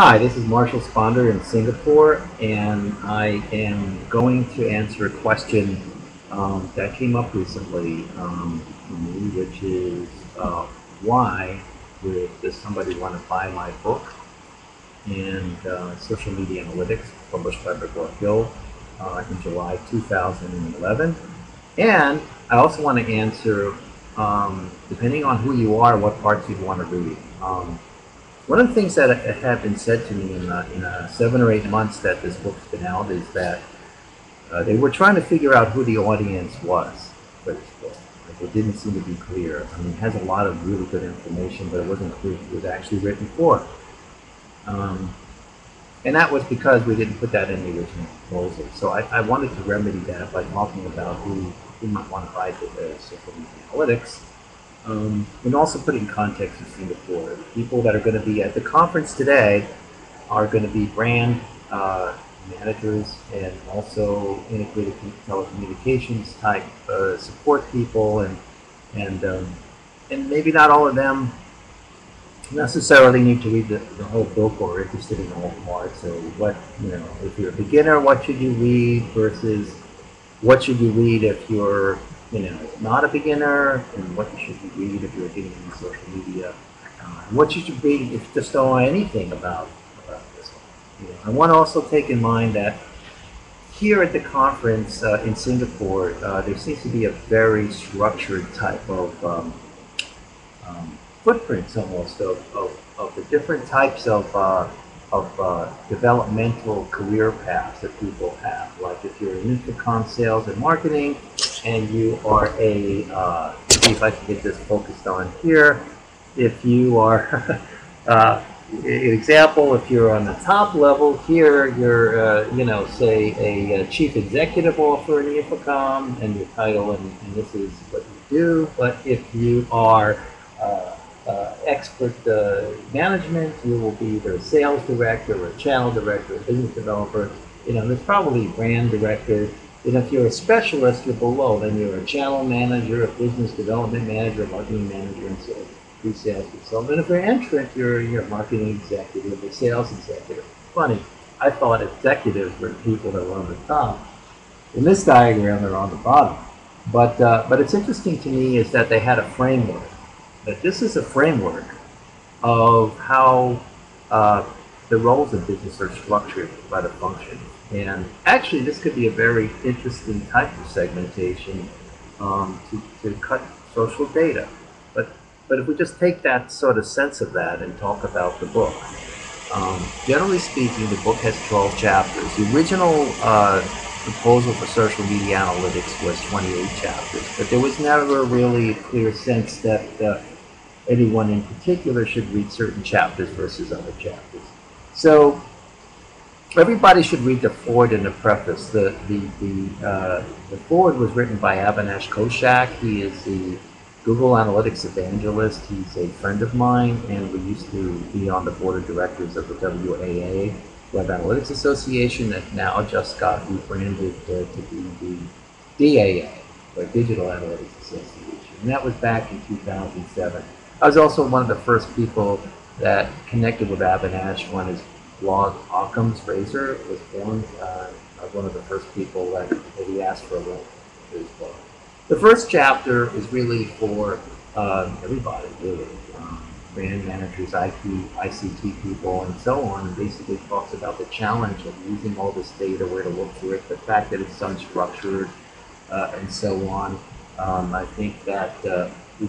Hi, this is Marshall Sponder in Singapore, and I am going to answer a question that came up recently for me, which is why does somebody want to buy my book and Social Media Analytics, published by McGraw-Hill in July 2011. And I also want to answer, depending on who you are, what parts you'd want to read. One of the things that have been said to me in the 7 or 8 months that this book's been out is that they were trying to figure out who the audience was for this book. Like, it didn't seem to be clear. I mean, it has a lot of really good information, but it wasn't clear who it was actually written for. And that was because we didn't put that in the original proposal. So I wanted to remedy that by talking about who might want to buy the social media analytics. And also put in context of Singapore. The people that are going to be at the conference today are going to be brand managers and also integrated telecommunications type support people, and maybe not all of them necessarily need to read the whole book or are interested in all parts. So if you're a beginner, what should you read versus what should you read if you're not a beginner, and what should you read if you're getting into social media, what you should read if you just don't know anything about this one. I want to also take in mind that here at the conference in Singapore, there seems to be a very structured type of footprints almost of the different types of developmental career paths that people have. Like if you're in infocom sales and marketing, and you are see if I can get this focused on here. If you are, an example, if you're on the top level here, you're, say a chief executive officer in infocom, and your title, and this is what you do. But if you are expert management, you will be either a sales director or a channel director, a business developer. There's probably a brand director. And if you're a specialist, you're below. Then you're a channel manager, a business development manager, a marketing manager, and so pre-sales consultant. If you're an entrant, you're a marketing executive, a sales executive. Funny, I thought executives were people that were on the top. In this diagram, they're on the bottom. But it's interesting to me is that they had a framework. That this is a framework of how the roles of business are structured by the function. And actually, this could be a very interesting type of segmentation to cut social data. But if we just take that sort of sense of that and talk about the book, generally speaking, the book has 12 chapters. The original proposal for social media analytics was 28 chapters, but there was never really a clear sense that anyone in particular should read certain chapters versus other chapters. So everybody should read the foreword and the preface. The foreword was written by Avinash Koshak. He is the Google Analytics evangelist. He's a friend of mine, and we used to be on the board of directors of the WAA, Web Analytics Association, that now just got rebranded to be the DAA, or Digital Analytics Association. And that was back in 2007. I was also one of the first people that connected with Avinash when his blog Occam's Razor was formed. I was one of the first people that he asked for a link to his blog. The first chapter is really for everybody, really. Brand managers, ICT people, and so on. And basically talks about the challenge of using all this data, where to look for it, the fact that it's unstructured, and so on. I think that we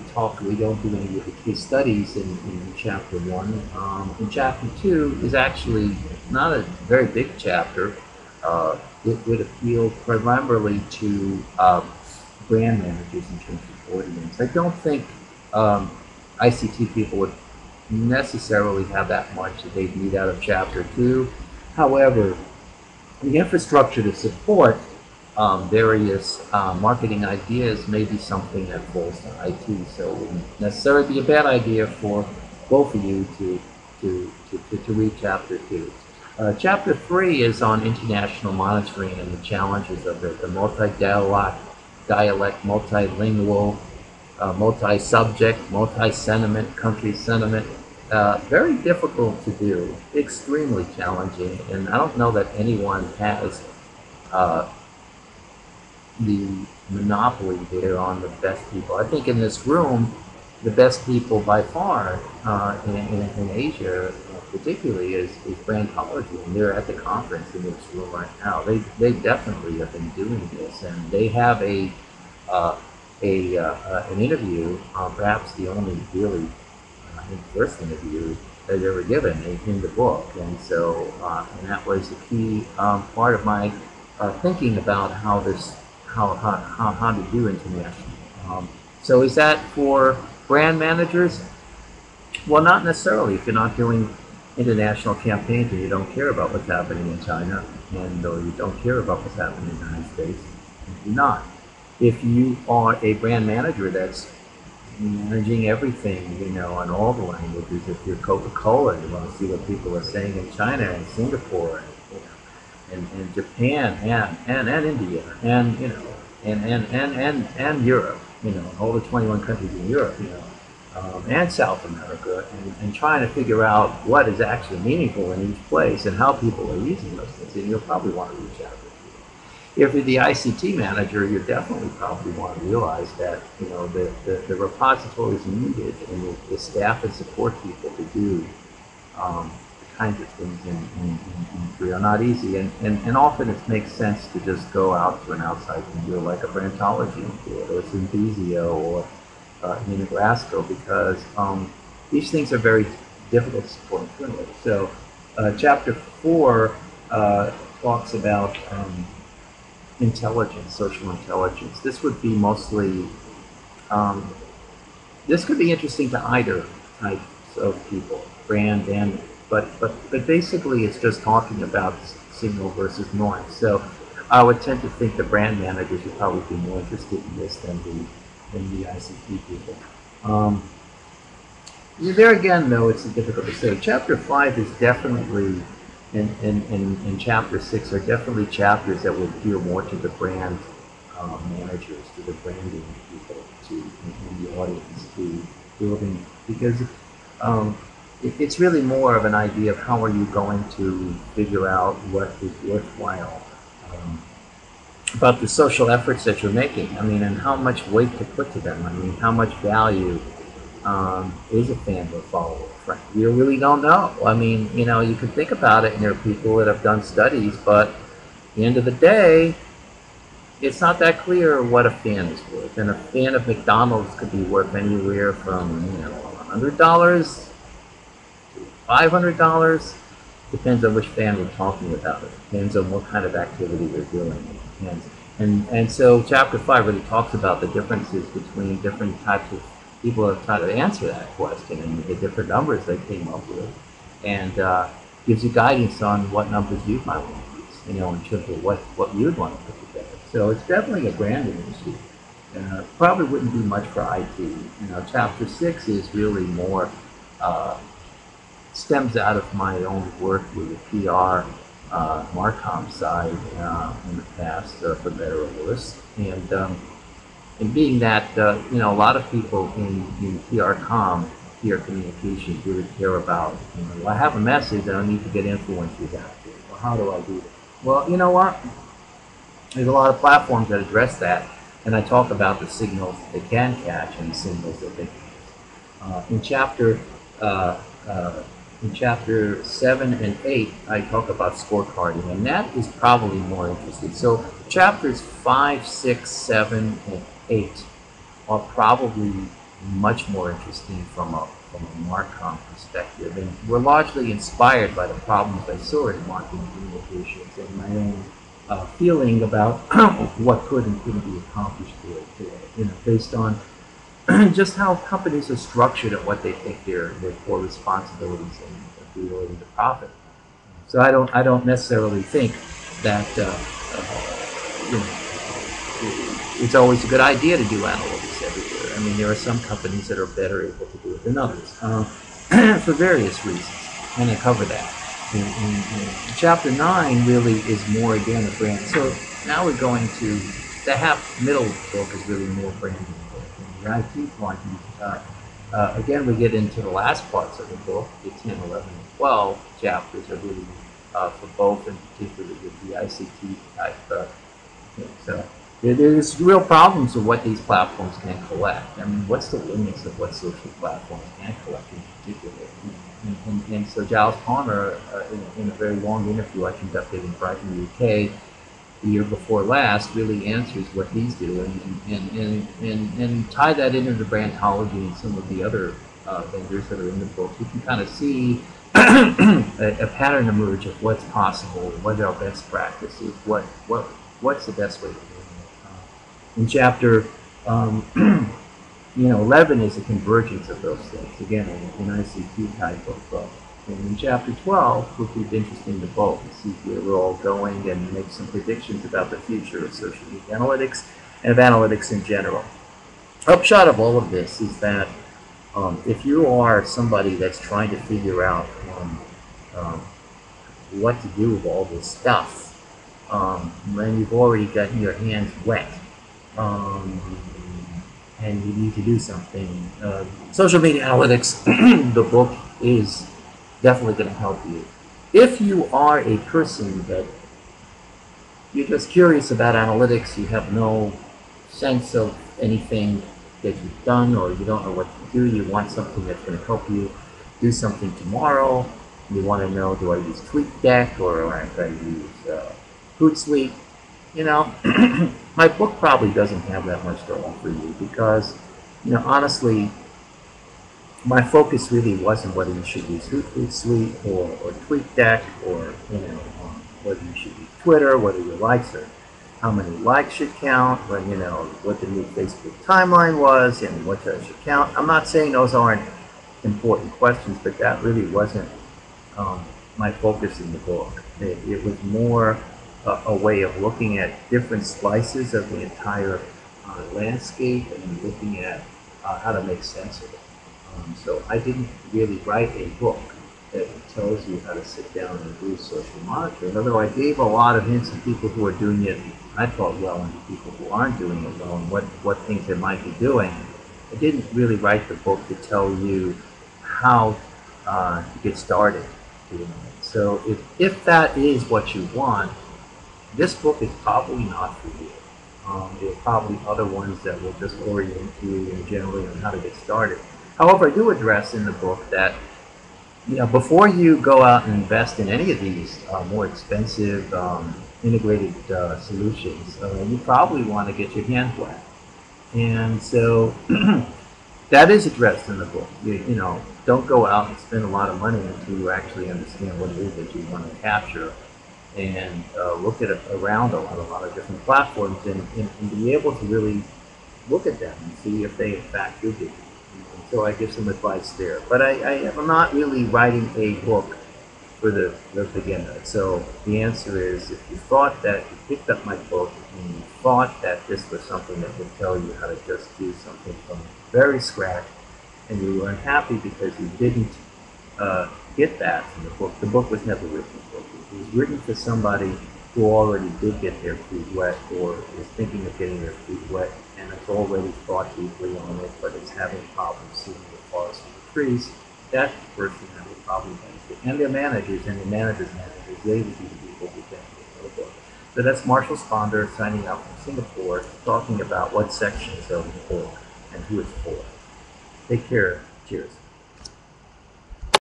don't do any of the case studies in chapter 1. In chapter 2 is actually not a very big chapter. It would appeal primarily to brand managers in terms of audience. I don't think ICT people would necessarily have that much that they'd need out of chapter 2. However, the infrastructure to support various marketing ideas may be something that falls to IT, so it wouldn't necessarily be a bad idea for both of you to read chapter 2. Chapter 3 is on international monitoring and the challenges of the multi-dialect, multilingual, multi-subject, multi-sentiment, country sentiment, very difficult to do, extremely challenging, and I don't know that anyone has uh, the monopoly there on the best people. I think in this room, the best people by far in Asia, particularly, is Brandology, and they're at the conference in this room right now. They definitely have been doing this, and they have an interview, perhaps the only really first interview they've ever given in the book, and so and that was a key part of my thinking about how to do international. So is that for brand managers? Well, not necessarily. If you're not doing international campaigns and you don't care about what's happening in China, and or you don't care about what's happening in the United States, you're not. If you are a brand manager that's managing everything, you know, in all the languages, if you're Coca-Cola, you want to see what people are saying in China and Singapore, and, you know, and Japan and India, and you know, and Europe, you know, all the 21 countries in Europe, you know, and South America, and trying to figure out what is actually meaningful in each place and how people are using those things, and you'll probably want to reach out. If you're the ICT manager, you definitely probably want to realize that, you know, the repository is needed, and the staff and support people to do the kinds of things in Korea are not easy, and often it makes sense to just go out to an outside vendor like a Brandology or Synthesio or Nebraska, because these things are very difficult to support internally. So chapter 4 talks about intelligence, social intelligence. This would be mostly, this could be interesting to either types of people, brand and, but basically it's just talking about signal versus noise. So I would tend to think the brand managers would probably be more interested in this than the ICT people. There again, though, it's difficult to say. Chapter 5 is definitely, and chapter 6 are definitely chapters that would appeal more to the brand managers, to the branding people, to in the audience, to building, because it's really more of an idea of how are you going to figure out what is worthwhile about the social efforts that you're making. I mean, and how much weight to put to them. I mean, how much value is a fan or follower friend? You really don't know. I mean, you know, you can think about it, and there are people that have done studies, but at the end of the day, it's not that clear what a fan is worth. And a fan of McDonald's could be worth anywhere from, you know, $100 to $500. Depends on which fan we're talking about. It depends on what kind of activity they're doing. And so chapter 5 really talks about the differences between different types of people that try to answer that question and the different numbers they came up with, and gives you guidance on what numbers you might want to use, you know, in terms of what you'd want to put together. So it's definitely a branding issue. Probably wouldn't do much for IT. You know, chapter 6 is really more stems out of my own work with the PR Marcom side in the past, for better or worse, and being that you know, a lot of people in PR communications really care about, you know, I have a message and I need to get influence with that. Well, how do I do that? Well, you know what? There's a lot of platforms that address that, and I talk about the signals they can catch and the signals that they can't. In chapter 7 and 8, I talk about scorecarding, and that is probably more interesting. So chapters 5, 6, 7, and 8 are probably much more interesting from a Marcom perspective, and were largely inspired by the problems I saw in marketing communications and my own feeling about what could and couldn't be accomplished today, you know, based on just how companies are structured and what they think their core responsibilities and ability to profit. So I don't necessarily think that you know, it's always a good idea to do analytics everywhere. I mean, there are some companies that are better able to do it than others for various reasons, and I cover that. And chapter 9 really is more, again, a brand. So now we're going to the middle book is really more branding. The IT part, Again, we get into the last parts of the book. The 10, 11, and 12 chapters are really for both, in particular with the ICT type things. So there's real problems with what these platforms can collect. I mean, what's the limits of what social platforms can collect in particular? And so Giles Palmer, in a very long interview I conducted in Brighton, UK, the year before last, really answers what he's doing and tie that into the brandology and some of the other vendors that are in the book. You can kind of see a pattern emerge of what's possible, what are best practices, what's the best way to do it. In chapter 11 is a convergence of those things, again, an ICT type of book. And in chapter 12, which is interesting to both, to see where we're all going and make some predictions about the future of social media analytics and of analytics in general. Upshot of all of this is that if you are somebody that's trying to figure out what to do with all this stuff, when you've already gotten your hands wet, and you need to do something, social media analytics, the book is definitely going to help you. If you are a person that you're just curious about analytics, you have no sense of anything that you've done, or you don't know what to do, you want something that's going to help you do something tomorrow, you want to know, do I use TweetDeck or do I use Hootsuite? You know, my book probably doesn't have that much to offer you because, honestly, my focus really wasn't whether you should use Hootsuite or TweetDeck or, whether you should use Twitter, whether your likes are, how many likes should count, when, what the new Facebook timeline was and what that should count. I'm not saying those aren't important questions, but that really wasn't my focus in the book. It was more a way of looking at different slices of the entire landscape and looking at how to make sense of it. So I didn't really write a book that tells you how to sit down and do social monitoring, although I gave a lot of hints to people who are doing it, I thought, well, and people who aren't doing it well, and what things they might be doing. I didn't really write the book to tell you how to get started doing it. So if that is what you want, this book is probably not for you. There are probably other ones that will just orient you generally on how to get started. However, I do address in the book that before you go out and invest in any of these more expensive integrated solutions, you probably want to get your hands wet. And so that is addressed in the book. Don't go out and spend a lot of money until you actually understand what it is that you want to capture, and look at around a lot of different platforms and be able to really look at them and see if they in fact do it. So I give some advice there. But I'm not really writing a book for the beginner. So the answer is, if you thought that you picked up my book and you thought that this was something that would tell you how to just do something from very scratch, and you were unhappy because you didn't get that from the book was never written for you. It was written for somebody who already did get their feet wet, or is thinking of getting their feet wet, and has already thought deeply on it, but is having problems seeing the forest for the trees. That's the person that would probably benefit. And their managers and their managers' managers, they would be the people who benefit from the book. So that's Marshall Sponder signing out from Singapore, talking about what sections of the book and who it's for. Take care. Cheers.